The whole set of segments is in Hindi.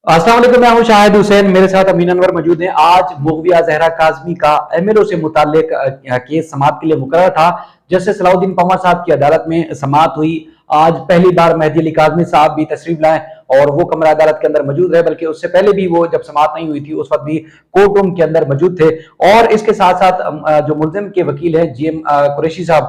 अस्सलाम वालेकुम, मैं हूं शाहिद हुसैन, मेरे साथ अमीन अनवर मौजूद हैं। आज मुगविया जहरा काजमी का एमएलओ से मुताल्लिक केस समाअत के लिए मुकर्रर था। जस्टिस सलाउद्दीन पंवर साहब की अदालत में समाअत हुई। आज पहली बार मेहदी अली काजमी साहब भी तशरीफ लाए और वो कमरा अदालत के अंदर मौजूद रहे, बल्कि उससे पहले भी वो जब समाअत नहीं हुई थी उस वक्त भी कोर्ट रूम के अंदर मौजूद थे। और इसके साथ साथ जो मुल्जिम के वकील हैं जीएम कुरैशी साहब,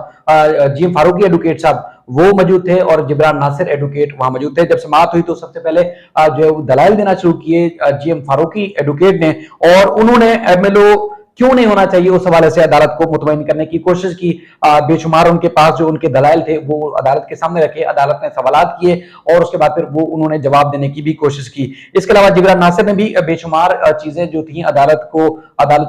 जीएम फारूकी एडवोकेट साहब, वो मौजूद थे और जिब्रान नासिर एडवोकेट वहां मौजूद थे। जब समाअत हुई तो सबसे पहले जो है वो दलाइल देना शुरू किए जीएम फारूकी एडवोकेट ने, और उन्होंने एमएलओ क्यों नहीं होना चाहिए उस हवाले से अदालत को मुतमईन करने की कोशिश की। बेशुमार उनके पास जो उनके दलाइल थे वो अदालत के सामने रखे, अदालत ने सवालात किए और उसके बाद फिर वो उन्होंने जवाब देने की भी कोशिश की। इसके अलावा जिब्रान नासिर ने भी बेशुमार चीजें जो थी अदालत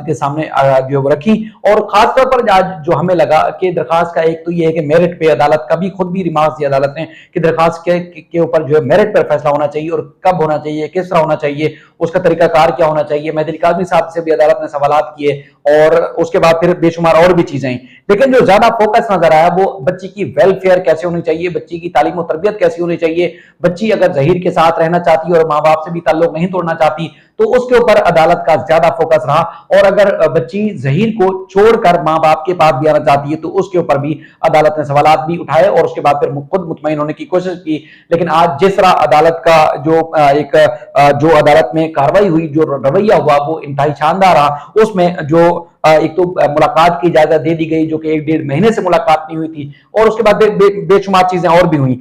के सामने जो रखी। और खासतौर पर आज जो हमें लगा कि दरखास्त का एक तो ये है कि मेरिट पे अदालत का भी खुद भी रिमार्क्स दिया अदालत ने कि दरखास्त के ऊपर जो है मेरिट पर फैसला होना चाहिए और कब होना चाहिए, किस तरह होना चाहिए, उसका तरीकाकार क्या होना चाहिए। मेहदी अली काज़मी साहब से भी अदालत ने सवालात किए और उसके बाद फिर बेशुमार और भी चीजें। लेकिन जो ज्यादा फोकस नजर आया वो बच्ची की वेलफेयर कैसे होनी चाहिए, बच्ची की तालीम और तरबियत कैसी होनी चाहिए। बच्ची अगर जहीर के साथ रहना चाहती और माँ बाप से भी ताल्लुक नहीं तोड़ना चाहती तो उसके ऊपर अदालत का ज्यादा फोकस रहा। और अगर बच्ची जहीर को छोड़कर माँ बाप के पास भी आना चाहती है तो उसके ऊपर भी अदालत ने सवालात भी उठाए और उसके बाद फिर खुद मुतमईन होने की कोशिश की। लेकिन आज जिस तरह अदालत का जो अदालत में कार्रवाई हुई, जो रवैया हुआ वो इंतहाई शानदार रहा। उसमें जो एक तो मुलाकात की इजाजत दे दी गई जो कि 1-1.5 महीने से मुलाकात नहीं हुई थी, और उसके बाद बेशुमार चीजें और भी हुई।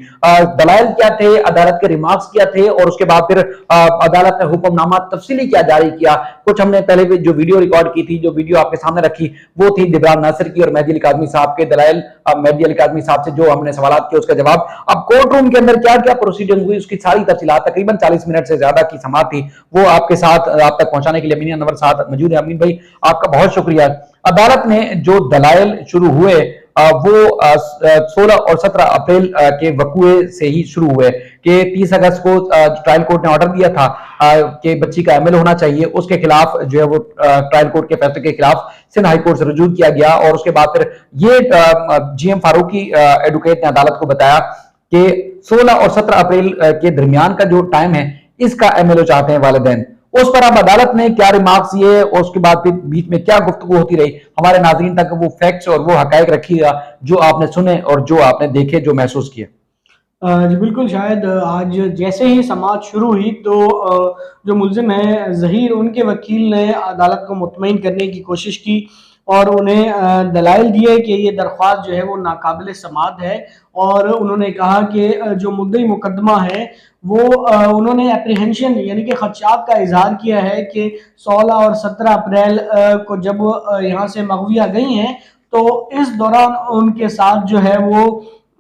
दलाइल क्या थे, अदालत के रिमार्क्स क्या थे, और उसके बाद फिर अदालत ने हुक्मनामा तफसीली क्या जारी किया। कुछ हमने पहले भी जो वीडियो रिकॉर्ड की थी, जो वीडियो आपके सामने रखी, वो थी जिब्रान नासिर की और मेहदी अली काज़मी साहब के दलाइल। मेहदी अली काज़मी साहब से जो हमने सवाल किए उसका जवाब। अब कोर्ट रूम के अंदर क्या क्या प्रोसीडिंग हुई उसकी सारी तफसीलात, तकरीबन 40 मिनट से ज्यादा की समाअत थी, वो आपके साथ आप तक पहुंचाने के लिए अमीन अनवर साहब मौजूद है। अमीन भाई, आपका बहुत शुक्रिया। अदालत ने जो दलाइल शुरू हुए वो 16 और 17 अप्रैल के वकूए से ही शुरू हुए कि 30 अगस्त को ट्रायल कोर्ट ने ऑर्डर दिया था कि बच्ची का एमएलए होना चाहिए। उसके खिलाफ जो है वो ट्रायल कोर्ट के फैसले के खिलाफ सिंध हाई कोर्ट से रुजू किया गया। और उसके बाद फिर ये जीएम फारूकी एडवोकेट ने अदालत को बताया कि 16 और 17 अप्रैल के दरमियान का जो टाइम है इसका एमएलए चाहते हैं वालिदैन। उस पर अब अदालत ने क्या रिमार्क्स दिए और उसके बाद फिर बीच में क्या गुफ्तगू होती रही, हमारे नाज़रीन तक वो फैक्ट्स और वो हकायक रखिएगा जो आपने सुने और जो आपने देखे, जो महसूस किए। जी बिल्कुल, शायद आज जैसे ही समाअत शुरू हुई तो जो मुल्जिम है ज़हीर, उनके वकील ने अदालत को मुतमईन करने की कोशिश की और उन्हें दलाइल दिए कि ये दरख्वास्त जो है वो नाकाबिल समाअत है। और उन्होंने कहा कि जो मुद्दई मुकदमा है वो उन्होंने एप्रीहेंशन यानी कि खदशात का इजहार किया है कि 16 और 17 अप्रैल को जब यहाँ से मगविया गई हैं तो इस दौरान उनके साथ जो है वो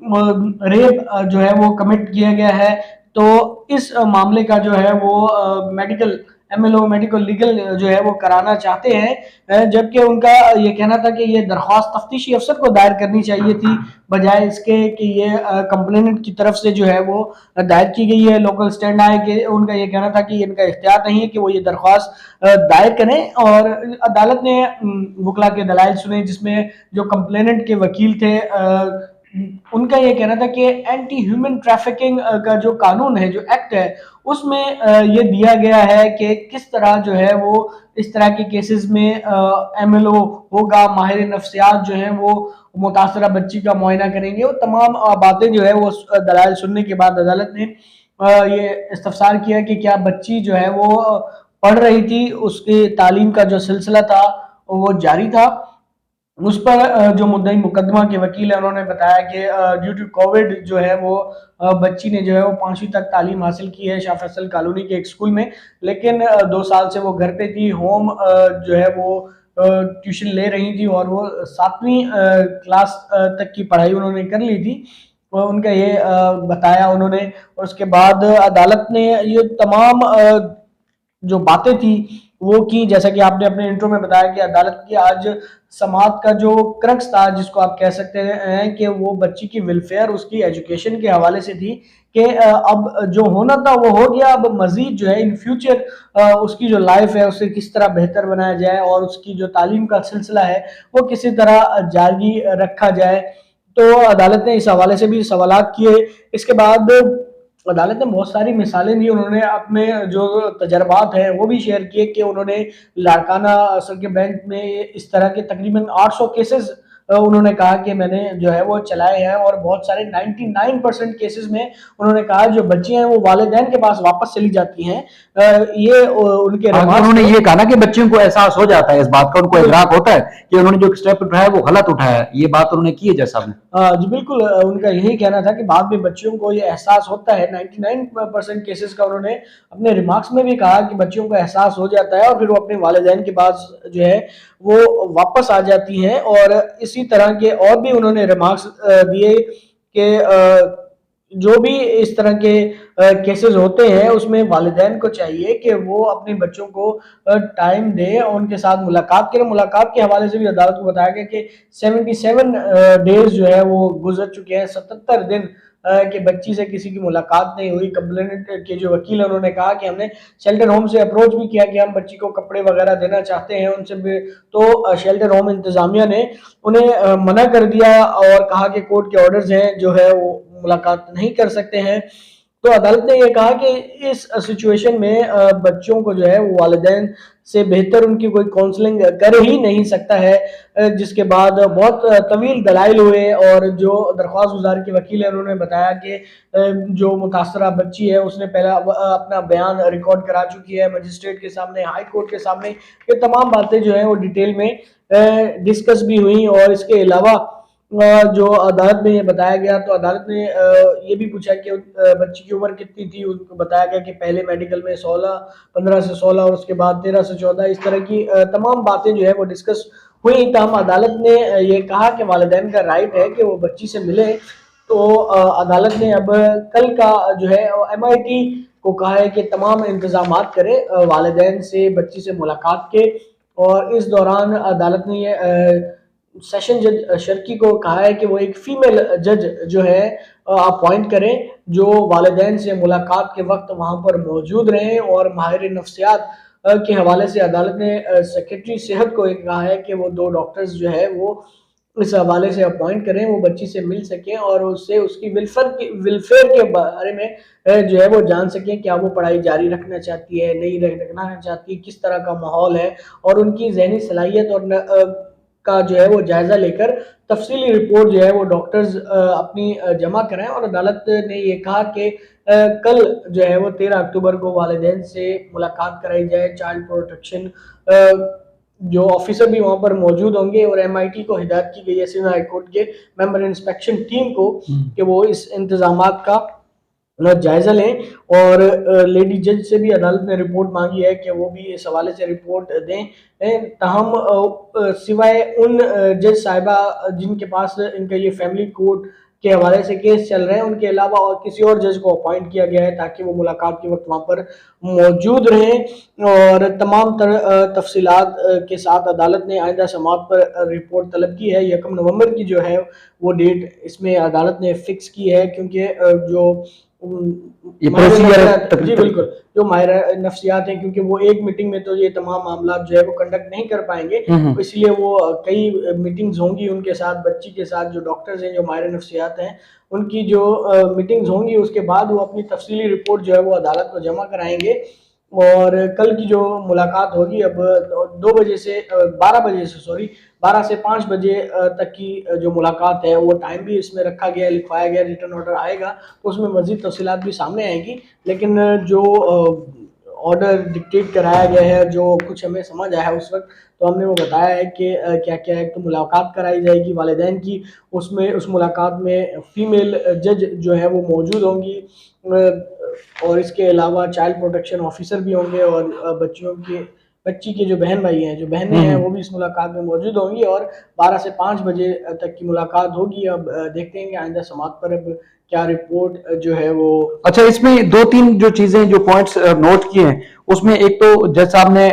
रेप जो है वो कमिट किया गया है। तो इस मामले का जो है वो मेडिकल एमएलओ मेडिकल लीगल जो है वो कराना चाहते हैं, जबकि उनका ये कहना था कि ये दरख्वास्त तफ्तीशी अफसर को दायर करनी चाहिए थी बजाय इसके कि ये कंप्लेनेंट की तरफ से जो है वो दायर की गई है। लोकल स्टैंड आए कि उनका ये कहना था कि इनका इख्तियार नहीं है कि वो ये दरख्वास्त दायर करें। और अदालत ने वकला के दलाइल सुने जिसमें जो कंप्लेनेंट के वकील थे उनका ये कहना था कि एंटी ह्यूमन ट्रैफिकिंग का जो कानून है, जो एक्ट है, उसमें ये दिया गया है कि किस तरह जो है वो इस तरह के केसेस में एमएलओ होगा, माहिर नफ्सियात जो है वो मुतासरा बच्ची का मुआयना करेंगे। और तमाम बातें जो है वो दलाइल सुनने के बाद अदालत ने ये इस्तफसार किया कि क्या बच्ची जो है वो पढ़ रही थी, उसके तालीम का जो सिलसिला था वो जारी था। उस पर जो मुद्दई मुकदमा के वकील है उन्होंने बताया कि ड्यू टू कोविड जो है वो बच्ची ने जो है वो 5वीं तक तालीम हासिल की है शाह फैसल कॉलोनी के एक स्कूल में, लेकिन 2 साल से वो घर पे थी। होम जो है वो ट्यूशन ले रही थी और वो 7वीं क्लास तक की पढ़ाई उन्होंने कर ली थी। उनका ये बताया उन्होंने। और उसके बाद अदालत ने ये तमाम जो बातें थी वो की। जैसा कि आपने अपने इंट्रो में बताया कि अदालत की आज समात का जो क्रक्स था, जिसको आप कह सकते हैं कि वो बच्ची की वेलफेयर, उसकी एजुकेशन के हवाले से थी कि अब जो होना था वो हो गया। अब मजीद जो है इन फ्यूचर उसकी जो लाइफ है उसे किस तरह बेहतर बनाया जाए और उसकी जो तालीम का सिलसिला है वो किसी तरह जारी रखा जाए। तो अदालत ने इस हवाले से भी सवालात किए। इसके बाद अदालत ने बहुत सारी मिसालें दी। उन्होंने अपने जो तजर्बात हैं वो भी शेयर किए कि उन्होंने लाड़काना असल के बैंक में इस तरह के तकरीबन 800 केसेस उन्होंने कहा कि मैंने जो है वो चलाए हैं, और बहुत सारे 99% केसेस में उन्होंने कहा जो बच्चियां हैं वो वालिदैन के पास वापस चली जाती हैं। ये उनके हाँ, रिमार्क्स उन्होंने थे। ये कहा ना कि बच्चों को एहसास हो जाता है इस बात का, उनको इदराक होता है कि उन्होंने जो स्टेप उठाया वो गलत उठाया है। ये बात उन्होंने की है जैसा आपने। जी बिल्कुल, उनका यही कहना था कि बाद में बच्चियों को ये एहसास होता है। 99% केसेस का उन्होंने अपने रिमार्क्स में भी कहा कि बच्चियों को एहसास हो जाता है और फिर वो अपने वालिदैन के पास जो है वो वापस आ जाती हैं। और इसी तरह के और भी उन्होंने रिमार्क्स दिए कि जो भी इस तरह के केसेस होते हैं उसमें वालिदैन को चाहिए कि वो अपने बच्चों को टाइम दें और उनके साथ मुलाकात करें। मुलाकात के हवाले से भी अदालत को बताया गया कि 77 डेज जो है वो गुजर चुके हैं, 77 दिन कि बच्ची से किसी की मुलाकात नहीं हुई। कंप्लेनेंट के जो वकील है उन्होंने कहा कि हमने शेल्टर होम से अप्रोच भी किया कि हम बच्ची को कपड़े वगैरह देना चाहते हैं उनसे भी, तो शेल्टर होम इंतजामिया ने उन्हें मना कर दिया और कहा कि कोर्ट के ऑर्डर्स हैं जो है वो मुलाकात नहीं कर सकते हैं। तो अदालत ने ये कहा कि इस सिचुएशन में बच्चों को जो है वो वालिदैन से बेहतर उनकी कोई काउंसलिंग कर ही नहीं सकता है। जिसके बाद बहुत तवील दलाइल हुए और जो दरख्वास्त गुजार के वकील है उन्होंने बताया कि जो मुतासरा बच्ची है उसने पहला अपना बयान रिकॉर्ड करा चुकी है मजिस्ट्रेट के सामने, हाई कोर्ट के सामने। ये तमाम बातें जो है वो डिटेल में डिस्कस भी हुई। और इसके अलावा जो अदालत में ये बताया गया, तो अदालत ने ये भी पूछा कि बच्ची की उम्र कितनी थी। उनको बताया गया कि पहले मेडिकल में 15 से 16 और उसके बाद 13 से 14, इस तरह की तमाम बातें जो है वो डिस्कस हुई। तमाम अदालत ने ये कहा कि वालिदैन का राइट है कि वो बच्ची से मिले। तो अदालत ने अब कल का जो है MIT को कहा है कि तमाम इंतजाम करे वालिदैन से बच्ची से मुलाकात के। और इस दौरान अदालत ने ये सेशन जज शर्की को कहा है कि वो एक फीमेल जज जो है अपॉइंट करें जो वालिदैन से मुलाकात के वक्त वहां पर मौजूद रहें। और माहिर नफ्सियात के हवाले से अदालत ने सेक्रेटरी सेहत को एक कहा है कि वो 2 डॉक्टर्स जो है वो इस हवाले से अपॉइंट करें, वो बच्ची से मिल सकें और उससे उसकी वेलफेयर के बारे में जो है वो जान सकें। क्या वो पढ़ाई जारी रखना चाहती है, नहीं रखना चाहती, किस तरह का माहौल है, और उनकी जहनी सलाहियत और का जो है वो जायजा लेकर तफसीली रिपोर्ट जो है वो डॉक्टर्स अपनी जमा कराएं। और अदालत ने ये कहा कि कल जो है वो 13 अक्टूबर को वालिदैन से मुलाकात कराई जाए। चाइल्ड प्रोटेक्शन जो ऑफिसर भी वहां पर मौजूद होंगे, और MIT को हिदायत की गई है सिंध हाई कोर्ट के मेंबर इंस्पेक्शन टीम को कि वो इस इंतजामात का जायजा लें। और लेडी जज से भी अदालत ने रिपोर्ट मांगी है कि वो भी इस हवाले से रिपोर्ट दें। ताहम सिवाय उन जज साहिबा जिनके पास इनका ये फैमिली कोर्ट के हवाले से केस चल रहे हैं, उनके अलावा और किसी और जज को अपॉइंट किया गया है ताकि वो मुलाकात के वक्त वहाँ पर मौजूद रहें। और तमाम तफसीलात के साथ अदालत ने आइंदा समात पर रिपोर्ट तलब की है। 1 नवंबर की जो है वो डेट इसमें अदालत ने फिक्स की है, क्योंकि जो ये माहिर प्रोसीजर नफ्सियात, जी बिल्कुल, जो माहिर नफ्सियात हैं, क्योंकि वो एक मीटिंग में तो ये तमाम मामला जो है वो कंडक्ट नहीं कर पाएंगे, तो इसलिए वो कई मीटिंग्स होंगी उनके साथ, बच्ची के साथ। जो डॉक्टर्स हैं, जो माहिर नफ्सियात हैं, उनकी जो मीटिंग्स होंगी उसके बाद वो अपनी तफसीली रिपोर्ट जो है वो अदालत को जमा कराएंगे। और कल की जो मुलाकात होगी अब 2 बजे से 12 बजे से, सॉरी, 12 से 5 बजे तक की जो मुलाकात है वो टाइम भी इसमें रखा गया है, लिखवाया गया। रिटर्न ऑर्डर आएगा तो उसमें मजीद तफसीलात भी सामने आएगी। लेकिन जो ऑर्डर डिक्टेट कराया गया है, जो कुछ हमें समझ आया है उस वक्त, तो हमने वो बताया है कि क्या क्या है। तो मुलाकात कराई जाएगी वालिदैन की, उसमें उस मुलाकात में फीमेल जज जो है वो मौजूद होंगी। और इसके अलावा चाइल्ड प्रोटेक्शन ऑफिसर भी होंगे और बच्ची के जो बहन भाई हैं, जो बहनें हैं, वो भी इस मुलाकात में मौजूद होंगी और 12 से 5 बजे तक की मुलाकात होगी। अब देखते हैं कि आइंदा समात पर अब क्या रिपोर्ट जो है वो। अच्छा, इसमें दो तीन जो चीजें जो पॉइंट्स नोट किए हैं, उसमें एक तो जज साहब ने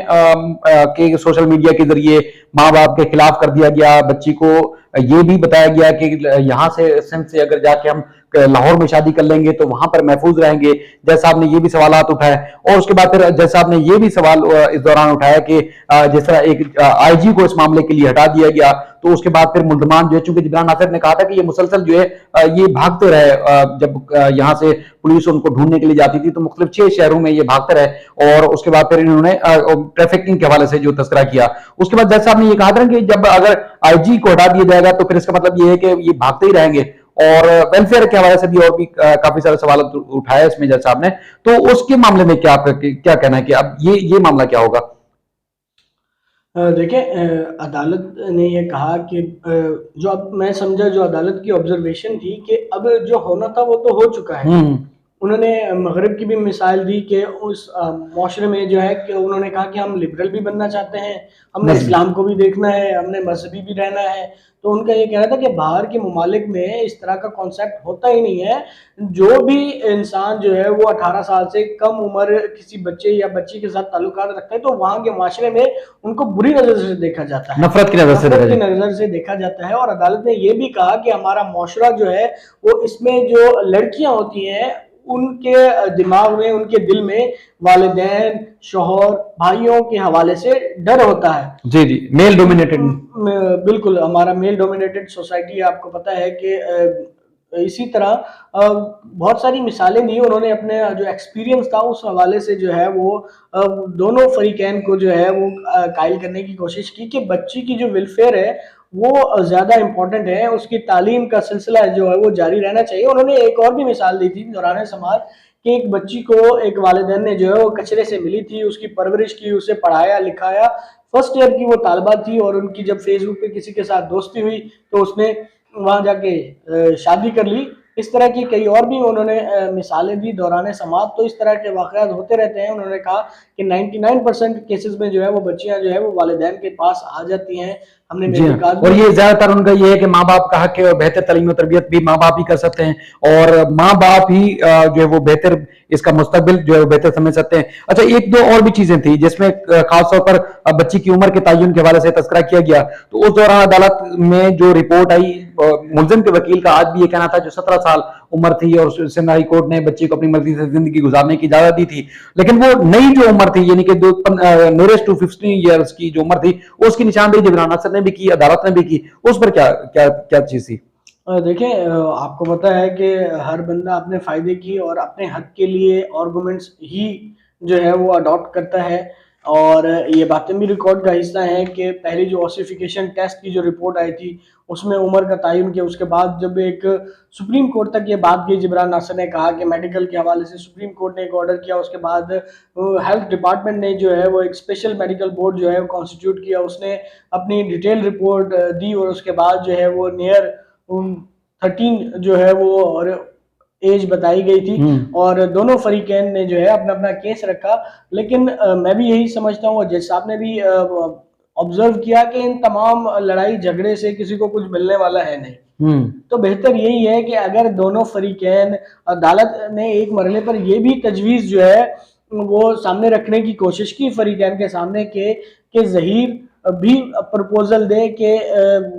के सोशल मीडिया के जरिए माँ बाप के खिलाफ कर दिया गया, बच्ची को ये भी बताया गया कि यहाँ से सिंध से अगर जाके हम लाहौर में शादी कर लेंगे तो वहां पर महफूज रहेंगे। जज साहब ने ये भी सवाल उठाए और उसके बाद फिर जज साहब ने ये भी सवाल इस दौरान उठाया कि जिस तरह एक आईजी को इस मामले के लिए हटा दिया गया, तो उसके बाद फिर मुल्जमान जो है, चूंकि जिब्रान नासिर ने कहा था कि ये मुसलसल जो है ये भागते रहे, जब यहाँ से पुलिस उनको ढूंढने के लिए जाती थी तो मुख्तलिफ 6 शहरों में ये भागते रहे। और उसके बाद फिर इन्होंने ट्रैफिकिंग के हवाले से जो तस्करा किया, उसके बाद जज साहब ने ये कहा था कि जब अगर आईजी को हटा दिया जाएगा तो फिर इसका मतलब ये है कि ये भागते ही रहेंगे। और वेलफेयर के हवाले से भी और भी काफी सारे सवाल उठाए इसमें जज साहब ने। तो उसके मामले में क्या क्या कहना है कि अब ये मामला क्या होगा? देखिए, अदालत ने ये कहा कि जो अब मैं समझा जो अदालत की ऑब्जर्वेशन थी कि अब जो होना था वो तो हो चुका है। उन्होंने मगरिब की भी मिसाल दी कि उस माशरे में जो है कि उन्होंने कहा कि हम लिबरल भी बनना चाहते हैं, हमने मजहबी। इस्लाम को भी देखना है, हमने मजहबी भी रहना है। तो उनका ये कहना था कि बाहर के ममालिक में इस तरह का कॉन्सेप्ट होता ही नहीं है। जो भी इंसान जो है वो 18 साल से कम उम्र किसी बच्चे या बच्ची के साथ ताल्लुकात रखता है तो वहाँ के माशरे में उनको बुरी नज़र से देखा जाता है, नफरत की नजर से नफरत देखा की जाए। नज़र से देखा जाता है। और अदालत ने ये भी कहा कि हमारा माशरा जो है वो इसमें जो लड़कियां होती हैं उनके दिमाग में, उनके दिल में वालिदैन, शौहर, भाइयों के हवाले से डर होता है। जी जी, मेल डोमिनेटेड। बिल्कुल, हमारा मेल डोमिनेटेड सोसाइटी, आपको पता है कि इसी तरह बहुत सारी मिसालें दी उन्होंने अपने जो एक्सपीरियंस था उस हवाले से जो है वो दोनों फरीकैन को जो है वो कायल करने की कोशिश की कि बच्ची की जो वेलफेयर है वो ज़्यादा इम्पोर्टेंट है, उसकी तालीम का सिलसिला जो है वो जारी रहना चाहिए। उन्होंने एक और भी मिसाल दी थी दौरान समात कि एक बच्ची को एक वालिदैन ने जो है वो कचरे से मिली थी, उसकी परवरिश की, उसे पढ़ाया लिखाया। फर्स्ट ईयर की वो तालबा थी और उनकी जब फेसबुक पे किसी के साथ दोस्ती हुई तो उसने वहाँ जाके शादी कर ली। इस तरह की कई और भी उन्होंने मिसालें दी दौरान समात। तो इस तरह के वाक़यात होते रहते हैं। उन्होंने कहा कि 99% केसेस में जो है वो बच्चियाँ जो है वो वालिदैन के पास आ जाती हैं। हमने जी हाँ, महक़ात और भी। ये ज्यादातर उनका ये है कि माँ बाप का हक है और बेहतर तालीम और तरबियत भी माँ बाप ही कर सकते हैं, और माँ बाप ही जो है वो बेहतर इसका मुस्तकबिल जो है वो बेहतर समझ सकते हैं। अच्छा, एक दो और भी चीजें थी जिसमें खास तौर पर बच्ची की उम्र के तयन के हवाले से तस्करा किया गया। तो उस दौरान अदालत में जो रिपोर्ट आई, मुलजिम के वकील का आज भी ये कहना था जो 17 साल उम्र थी और सिंध हाई कोर्ट ने बच्ची को अपनी मर्जी से जिंदगी गुजारने की इजाजत दी थी, लेकिन वो नई जो उम्र थी यानी कि नियरेस्ट टू 15 ईयर्स की जो उम्र थी उसकी निशानदेही जिब्रान नासिर ने भी की, अदालत ने भी की। उस पर क्या क्या क्या चीज थी? देखिए, आपको पता है कि हर बंदा अपने फ़ायदे की और अपने हक के लिए आर्गुमेंट्स ही जो है वो अडॉप्ट करता है। और ये बातें भी रिकॉर्ड का हिस्सा हैं कि पहली जो ओसिफिकेशन टेस्ट की जो रिपोर्ट आई थी उसमें उम्र का तयन किया। उसके बाद जब एक सुप्रीम कोर्ट तक ये बात गई, जिब्रान नासिर ने कहा कि मेडिकल के हवाले से सुप्रीम कोर्ट ने एक ऑर्डर किया। उसके बाद हेल्थ डिपार्टमेंट ने जो है वो एक स्पेशल मेडिकल बोर्ड जो है वो कॉन्स्टिट्यूट किया, उसने अपनी डिटेल रिपोर्ट दी और उसके बाद जो है वो नियर 13 जो है वो और एज बताई गई थी और दोनों फरीकैन ने जो है अपना अपना केस रखा। लेकिन मैं भी यही समझता हूँ और जज साहब ने भी ऑब्जर्व किया कि इन तमाम लड़ाई झगड़े से किसी को कुछ मिलने वाला है नहीं। तो बेहतर यही है कि अगर दोनों फरीकैन, अदालत ने एक मरले पर यह भी तजवीज़ जो है वो सामने रखने की कोशिश की फरीकैन के सामने कि ज़हीर भी प्रपोजल दे कि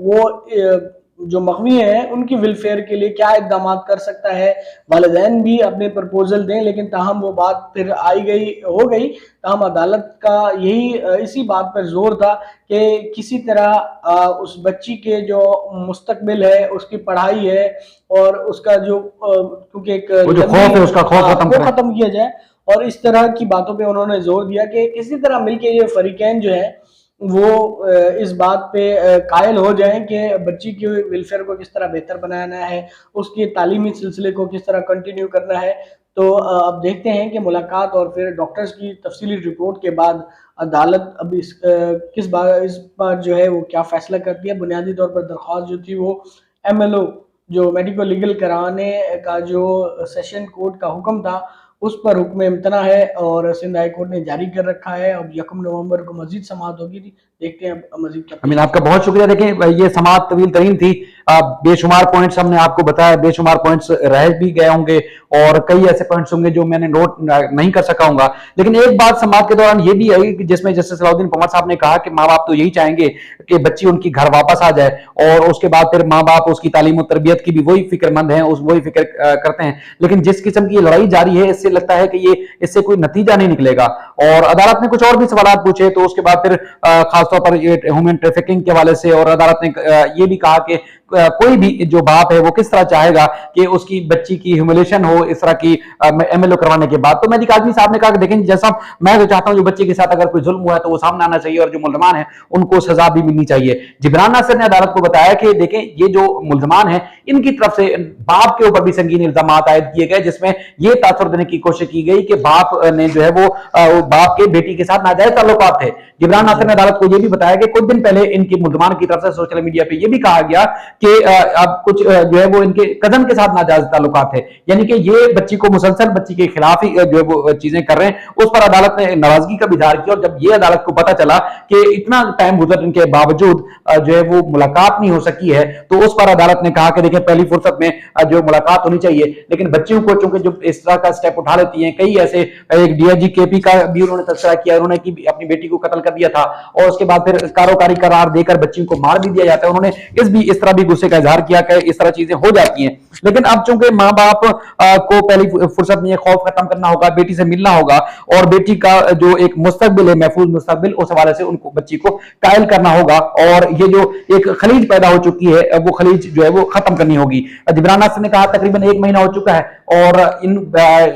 वो जो मग़वी हैं उनकी वेलफेयर के लिए क्या इक़दाम कर सकता है, वालिदैन भी अपने प्रपोजल दें। लेकिन ताहम वो बात फिर हो गई। ताहम अदालत का यही इसी बात पर जोर था कि किसी तरह उस बच्ची के जो मुस्तकबिल है, उसकी पढ़ाई है और उसका जो क्योंकि एक वो जो खौफ है उसका खौफ खत्म किया जाए। और इस तरह की बातों पे उन्होंने जोर दिया कि किसी तरह मिलके ये फरीकैन जो है वो इस बात पे कायल हो जाएं कि बच्ची की वेलफेयर को किस तरह बेहतर बनाना है, उसके तालीमी सिलसिले को किस तरह कंटिन्यू करना है। तो अब देखते हैं कि मुलाकात और फिर डॉक्टर्स की तफसीली रिपोर्ट के बाद अदालत अब इस बार जो है वो क्या फैसला करती है। बुनियादी तौर पर दरख्वास्त जो थी वो MLO जो मेडिको लीगल कराने का जो सेशन कोर्ट का हुक्म था उस पर हुक्म इम्तना है और सिंध हाई कोर्ट ने जारी कर रखा है। अब 1 नवंबर को मजीद समाअत होगी थी, देखते हैं अब मजीद क्या अमीन, कुछ आपका बहुत शुक्रिया। देखें, ये समाअत तवील तरीन थी, बेशुमार पॉइंट्स हमने आपको बताया, बेशुमार पॉइंट्स रह भी गए होंगे और कई ऐसे पॉइंट्स होंगे जो मैंने नोट नहीं कर सका हूंगा। लेकिन एक बात समाअत के दौरान ये भी आई कि जिसमें जस्टिस सलाउद्दीन पंवार साहब ने कहा कि माँ बाप तो यही चाहेंगे कि बच्ची उनकी घर वापस आ जाए, और उसके बाद फिर माँ बाप उसकी तालीम और तरबियत की भी वही फिक्रमंद हैं, उस वही फिक्र करते हैं। लेकिन जिस किस्म की लड़ाई जारी है, इससे लगता है कि ये इससे कोई नतीजा नहीं निकलेगा। और अदालत ने कुछ और भी सवाल पूछे, तो उसके बाद फिर खासतौर पर ये ह्यूमन ट्रैफिकिंग के हवाले से, और अदालत ने ये भी कहा कि कोई भी जो बाप है वो किस तरह चाहेगा कि उसकी बच्ची की ह्यूमिलेशन हो इस तरह की एमएलओ करवाने के बाद। तो मेहदी काज़मी साहब ने कहा कि देखें, जैसा मैं तो चाहता हूं जो बच्चे के साथ अगर कोई जुल्म हुआ है तो वो सामने आना चाहिए और जो मुल्जमान है उनको सजा भी मिलनी चाहिए। जिब्रान नासिर ने अदालत को बताया कि देखें, ये जो मुल्जमान है इनकी तरफ से बाप के ऊपर भी संगीन इल्जाम आयद किए गए, जिसमें यह तासुर देने की कोशिश की गई कि बाप ने जो है वो बाप के बेटी के साथ नाजायज ताल्लुकात थे। जिब्रान नासिर ने अदालत को यह भी बताया कि कुछ दिन पहले इनकी मुल्जमान की तरफ से सोशल मीडिया पे यह भी कहा गया कि अब कुछ जो है वो इनके कजन के साथ नाजायज ताल्लुकात है, यानी कि ये बच्ची को मुसलसल बच्ची के खिलाफ ही जो है वो चीजें कर रहे हैं। उस पर अदालत ने नाराजगी का भी इजहार किया, और जब ये अदालत को पता चला कि इतना टाइम गुजरने के बावजूद जो है वो मुलाकात नहीं हो सकी है, तो उस पर अदालत ने कहा कि देखिए, पहली फुर्सत में जो मुलाकात होनी चाहिए। लेकिन बच्चियों को चूंकि जो इस तरह का स्टेप उठा लेती हैं, कई ऐसे, एक डीआईजी केपी का भी उन्होंने तस्करा किया, उन्होंने की अपनी बेटी को कत्ल कर दिया था और उसके बाद फिर कारोकारी करार देकर बच्चियों को मार भी दिया जाता है। उन्होंने इस तरह भी गुस्से का इजहार किया कि इस तरह चीजें हो जाती हैं। लेकिन अब चूंकि माँ बाप को पहली फुर्सत में खौफ खत्म करना होगा, बेटी से मिलना होगा, और बेटी का जो एक मुस्तकबिल है, महफूज मुस्तकबिल, उस हवाले से उनको बच्ची को कायल करना होगा, और ये जो एक खलीज पैदा हो चुकी है वो खलीज जो है वो खत्म करनी होगी। जिब्रान नासिर ने कहा तकरीबन 1 महीना हो चुका है, और इन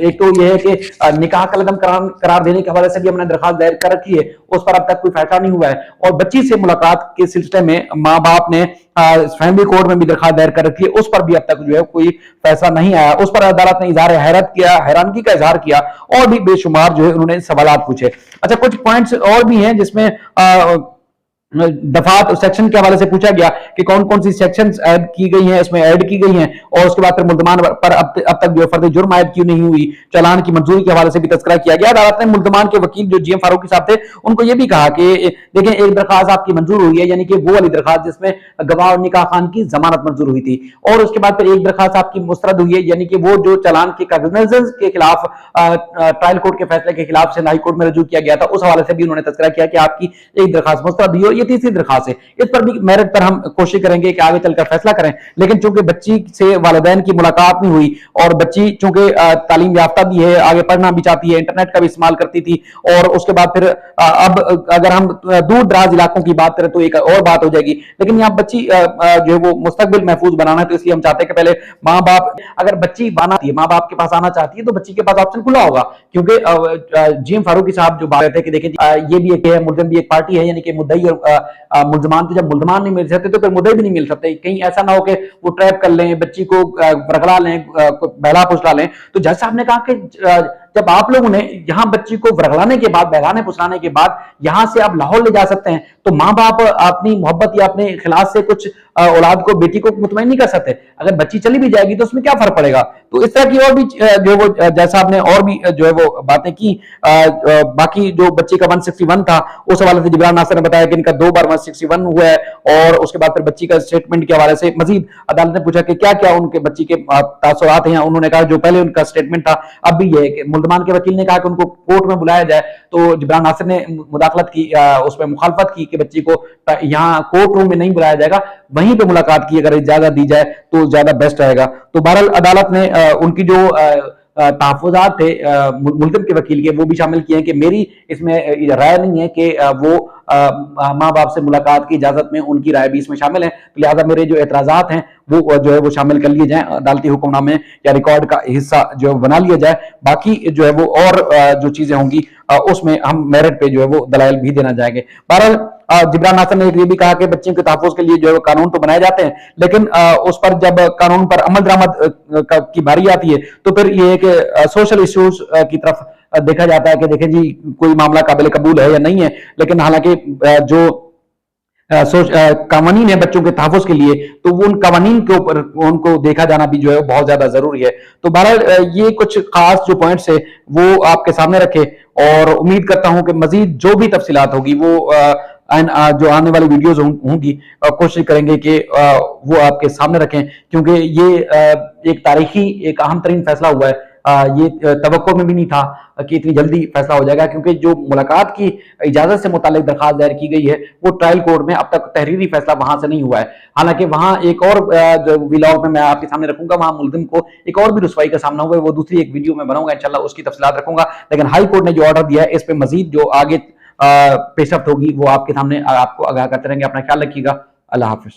एक तो यह है कि निकाह का लदम करार देने के हवाले से भी हमने दरखास्त दायर कर रखी है, उस पर अब तक कोई फैसला नहीं हुआ है, और बच्ची से मुलाकात के सिलसिले में माँ बाप ने फैमिली कोर्ट में भी दरखास्त दायर कर रखी है, उस पर भी अब तक जो है कोई फैसला नहीं आया। उस पर अदालत ने इजहार हैरत किया, हैरानगी का इजहार किया, और भी बेशुमार जो है उन्होंने सवाल पूछे। अच्छा, कुछ पॉइंट्स और भी हैं जिसमें दफात और सेक्शन के हवाले से पूछा गया कि कौन कौन सी सेक्शंस ऐड की गई हैं, इसमें ऐड की गई हैं, और उसके बाद फिर मुल्जमान पर अब तक जो फर्द जुर्म ऐड क्यों नहीं हुई, चालान की मंजूरी के हवाले से भी तस्करा किया गया। अदालत ने मुल्जमान के वकील जो जीएम फारूकी साहब थे उनको यह भी कहा कि देखें, एक दरखास्त आपकी मंजूर हुई है, यानी कि वो वाली दरखास्त जिसमें गवाह और निकाह खान की जमानत मंजूर हुई थी, और उसके बाद फिर एक दरखास्त आपकी मुस्तरद हुई है, यानी कि वो जो चालान के कागजात के खिलाफ ट्रायल कोर्ट के फैसले के खिलाफ से हाई कोर्ट में रजू किया गया था, उस हवाले से भी उन्होंने तस्करा किया कि आपकी एक दरखास्त मुस्तरद हुई, ये तीसरी दरखास्त है। इस पर भी मेरिट पर हम कोशिश करेंगे कि आगे चलकर फैसला करें। लेकिन चूंकि बच्ची से वालिदैन की मुलाकात नहीं हुई, और बच्ची चूंकि तालीम याफ्ता भी है, आगे पढ़ना भी चाहती है, इंटरनेट का भी इस्तेमाल करती थी, और उसके बाद फिर अब अगर हम दूर दराज इलाकों की बात करें तो एक और बात हो जाएगी। लेकिन यहाँ बच्ची जो है वो मुस्तकबिल महफूज बनाना है, तो इसलिए हम चाहते हैं कि पहले माँ बाप, अगर बच्ची बनाती है, माँ बाप के पास आना चाहती है, तो बच्ची के पास ऑप्शन खुला होगा। क्योंकि जीएम फारूकी साहब जो बात थे कि देखिए, ये भी एक है, मुल्जिम भी एक पार्टी है, यानी कि मुद्दई और मुल्जमान, तो जब मुल्जमान नहीं मिल सकते तो फिर मुद्दई भी नहीं मिल सकते। कहीं ऐसा ना हो कि वो ट्रैप कर लें बच्ची को, बरगला लें, बहला फुसला लें। तो जज साहब ने कहा कि जब आप लोगों ने यहां बच्ची को वरगलाने के बाद, बहलाने फुसलाने के बाद यहां से आप लाहौर ले जा सकते हैं, तो माँ बाप अपनी मोहब्बत या अपने खिलाफ से कुछ औलाद को, बेटी को मुतमईन नहीं कर सकते। अगर बच्ची चली भी जाएगी तो उसमें क्या फर्क पड़ेगा। तो इस तरह की और भी जो वो जज साहब ने और भी जो है वो बातें की। बाकी जो बच्चे का 161 था, उस हवाले से जिब्रान नासिर ने बताया कि इनका 2 बार 161 हुआ है, और उसके बाद फिर बच्ची का स्टेटमेंट के हवाले से मजीद अदालत ने पूछा कि क्या क्या उनके बच्ची के तासुरात हैं। उन्होंने कहा जो पहले उनका स्टेटमेंट था अब भी ये है कि मुल्जमान के वकील ने कहा कि उनको कोर्ट में बुलाया जाए, तो जिब्रान नासिर ने मुदाखलत की, उसमें मुखालफत की कि बच्ची को यहाँ कोर्ट रूम में नहीं बुलाया जाएगा, वहीं पे मुलाकात की अगर इजाजत दी जाए तो ज्यादा बेस्ट रहेगा। तो बहरहाल अदालत ने उनकी जो तहफुजात थे मुल्जिम के वकील के, वो भी शामिल किए हैं कि मेरी इसमें राय नहीं है कि वो माँ बाप से मुलाकात की इजाजत में उनकी राय भी इसमें शामिल है, तो लिहाजा मेरे जो एतराजात हैं वो जो है वो शामिल कर लिए जाएं, अदालती हुक्मनामे या रिकॉर्ड का हिस्सा जो बना लिया जाए। बाकी जो है वो और जो चीजें होंगी उसमें हम मेरिट पे जो है वो दलाइल भी देना चाहेंगे। बहरहाल जिब्रान नासिर ने ये भी कहा कि बच्चों के तहफ़्फ़ुज़ के लिए जो है कानून तो बनाए जाते हैं, लेकिन उस पर जब कानून पर अमल दरामद की बारी आती है तो फिर ये है कि सोशल इश्यूज की तरफ देखा जाता है कि देखें जी कोई मामला काबिल कबूल है या नहीं है। लेकिन हालांकि जो कानून है बच्चों के तहफ़्फ़ुज़ के लिए, तो वो उन कानून के ऊपर उनको देखा जाना भी जो है बहुत ज्यादा जरूरी है। तो बहरहाल ये कुछ खास जो पॉइंट्स है वो आपके सामने रखे, और उम्मीद करता हूं कि मजीद जो भी तफसीलात होगी वो जो आने वाली वीडियोस होंगी कोशिश करेंगे कि वो आपके सामने रखें, क्योंकि ये एक तारीखी एक अहम तरीन फैसला हुआ है। ये तवक्को में भी नहीं था कि इतनी जल्दी फैसला हो जाएगा, क्योंकि जो मुलाकात की इजाजत से मुतालिक दरखास्त दायर की गई है वो ट्रायल कोर्ट में अब तक तहरीरी फैसला वहां से नहीं हुआ है। हालांकि वहां एक और जो व्लॉग में मैं आपके सामने रखूंगा, वहां मुल्जिम को एक और भी रुसवाई का सामना हुआ है, वो दूसरी एक वीडियो में बनाऊंगा इंशाल्लाह, उसकी तफसीलात रखूंगा। लेकिन हाई कोर्ट ने जो ऑर्डर दिया है इस पर मजीद जो आगे पेशरफ्त होगी वो आपके सामने आपको आगाह करते रहेंगे। अपना ख्याल रखिएगा। अल्लाह हाफिज।